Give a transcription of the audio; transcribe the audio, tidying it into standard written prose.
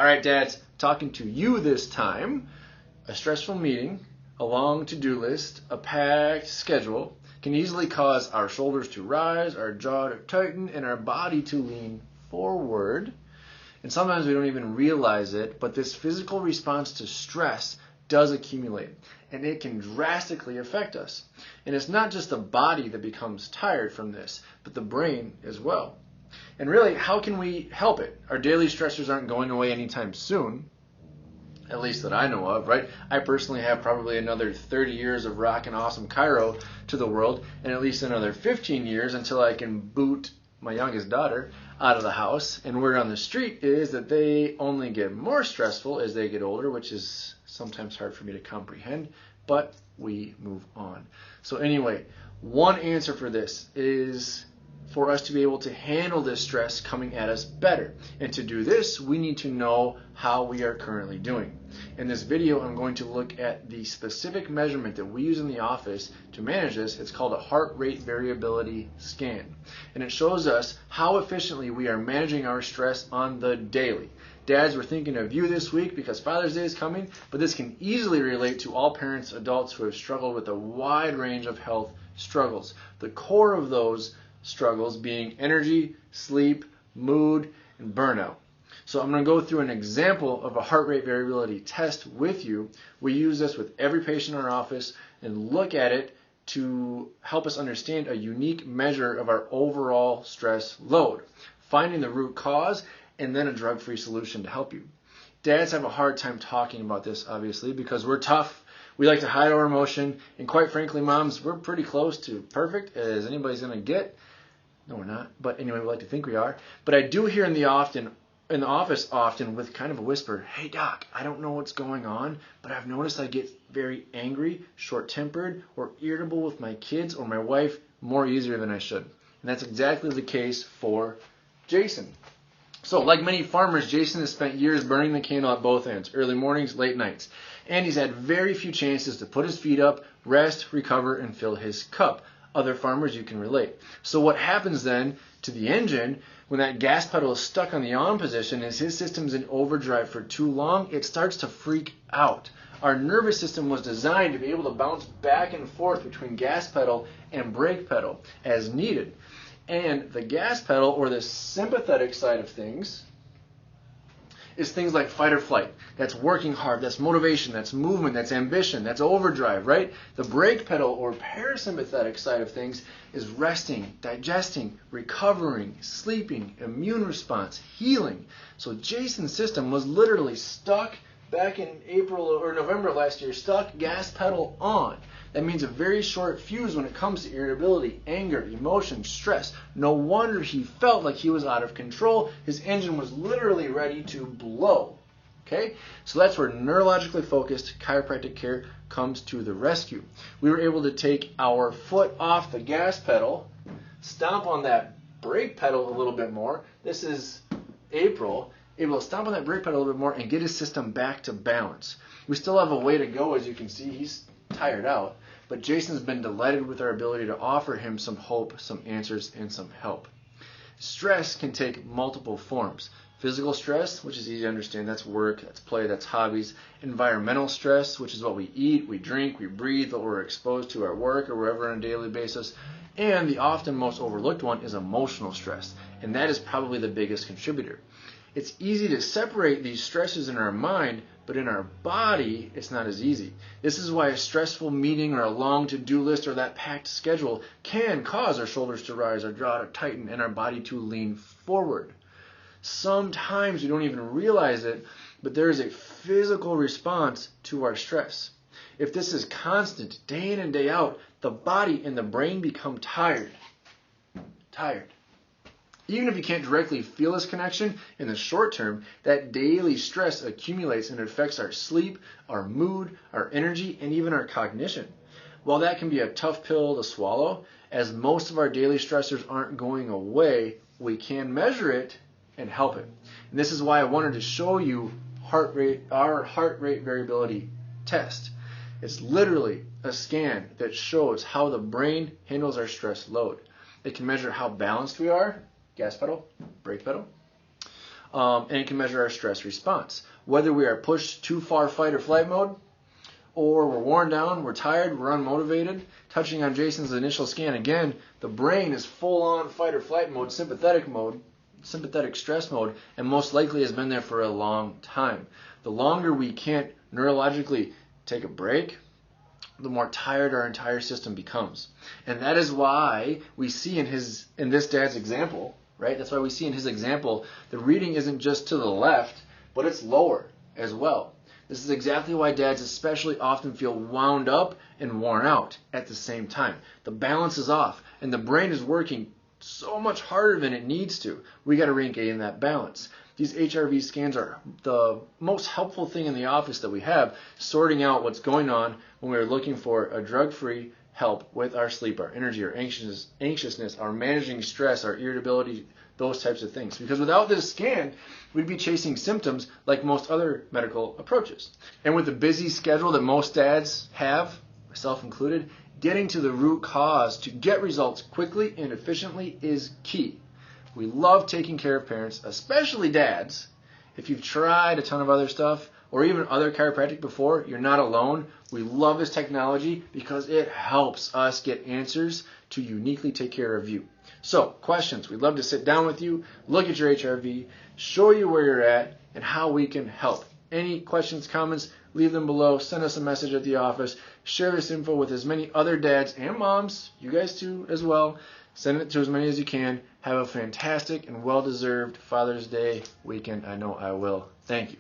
All right, dads, talking to you this time. A stressful meeting, a long to-do list, a packed schedule can easily cause our shoulders to rise, our jaw to tighten, and our body to lean forward. And sometimes we don't even realize it, but this physical response to stress does accumulate, and it can drastically affect us. And it's not just the body that becomes tired from this, but the brain as well. And really, how can we help it? Our daily stressors aren't going away anytime soon, at least that I know of, right? I personally have probably another 30 years of rockin' awesome chiro to the world, and at least another 15 years until I can boot my youngest daughter out of the house. And word on the street is that they only get more stressful as they get older, which is sometimes hard for me to comprehend, but we move on. So anyway, one answer for this is for us to be able to handle this stress coming at us better. And to do this, we need to know how we are currently doing. In this video, I'm going to look at the specific measurement that we use in the office to manage this. It's called a Heart Rate Variability Scan. And it shows us how efficiently we are managing our stress on the daily. Dads, we're thinking of you this week because Father's Day is coming, but this can easily relate to all parents, adults who have struggled with a wide range of health struggles. The core of those struggles being energy, sleep, mood, and burnout. So I'm going to go through an example of a heart rate variability test with you. We use this with every patient in our office and look at it to help us understand a unique measure of our overall stress load, finding the root cause, and then a drug-free solution to help you. Dads have a hard time talking about this, obviously, because we're tough. We like to hide our emotion, and quite frankly, moms, we're pretty close to perfect as anybody's going to get. No, we're not. But anyway, we like to think we are. But I do hear in the office often with kind of a whisper, "Hey doc, I don't know what's going on, but I've noticed I get very angry, short-tempered, or irritable with my kids or my wife more easier than I should." And that's exactly the case for Jason. So, like many farmers, Jason has spent years burning the candle at both ends, early mornings, late nights. And he's had very few chances to put his feet up, rest, recover, and fill his cup. Other farmers, you can relate. So what happens then to the engine when that gas pedal is stuck on the on position is his system's in overdrive for too long, it starts to freak out. Our nervous system was designed to be able to bounce back and forth between gas pedal and brake pedal as needed. And the gas pedal, or the sympathetic side of things, is things like fight or flight. That's working hard, that's motivation, that's movement, that's ambition, that's overdrive, right? The brake pedal, or parasympathetic side of things, is resting, digesting, recovering, sleeping, immune response, healing. So Jason's system was literally stuck back in April or November last year, stuck gas pedal on. That means a very short fuse when it comes to irritability, anger, emotion, stress. No wonder he felt like he was out of control. His engine was literally ready to blow. Okay? So that's where neurologically focused chiropractic care comes to the rescue. We were able to take our foot off the gas pedal, stomp on that brake pedal a little bit more. This is April. Able to stomp on that brake pedal a little bit more and get his system back to balance. We still have a way to go, as you can see. He's tired out, but Jason's been delighted with our ability to offer him some hope, some answers, and some help. Stress can take multiple forms. Physical stress, which is easy to understand, that's work, that's play, that's hobbies. Environmental stress, which is what we eat, we drink, we breathe, what we're exposed to at work or wherever on a daily basis. And the often most overlooked one is emotional stress, and that is probably the biggest contributor. It's easy to separate these stresses in our mind, but in our body, it's not as easy. This is why a stressful meeting or a long to-do list or that packed schedule can cause our shoulders to rise, our jaw to tighten, and our body to lean forward. Sometimes we don't even realize it, but there is a physical response to our stress. If this is constant, day in and day out, the body and the brain become tired. Even if you can't directly feel this connection in the short term, that daily stress accumulates and it affects our sleep, our mood, our energy, and even our cognition. While that can be a tough pill to swallow, as most of our daily stressors aren't going away, we can measure it and help it. And this is why I wanted to show you our heart rate variability test. It's literally a scan that shows how the brain handles our stress load. It can measure how balanced we are, gas pedal, brake pedal. and it can measure our stress response. Whether we are pushed too far fight or flight mode, or we're worn down, we're tired, we're unmotivated. Touching on Jason's initial scan again, the brain is full on fight or flight mode, sympathetic stress mode, and most likely has been there for a long time. The longer we can't neurologically take a break, the more tired our entire system becomes. And that is why we see in this dad's example, right? That's why we see in his example, the reading isn't just to the left, but it's lower as well. This is exactly why dads especially often feel wound up and worn out at the same time. The balance is off, and the brain is working so much harder than it needs to. We got to regain that balance. These HRV scans are the most helpful thing in the office that we have, sorting out what's going on when we're looking for a drug-free help with our sleep, our energy, our anxiousness, our managing stress, our irritability, those types of things. Because without this scan, we'd be chasing symptoms like most other medical approaches. And with the busy schedule that most dads have, myself included, getting to the root cause to get results quickly and efficiently is key. We love taking care of parents, especially dads. If you've tried a ton of other stuff or even other chiropractic before, you're not alone. We love this technology because it helps us get answers to uniquely take care of you. So, questions. We'd love to sit down with you, look at your HRV, show you where you're at, and how we can help. Any questions, comments, leave them below. Send us a message at the office. Share this info with as many other dads and moms, you guys too as well. Send it to as many as you can. Have a fantastic and well-deserved Father's Day weekend. I know I will. Thank you.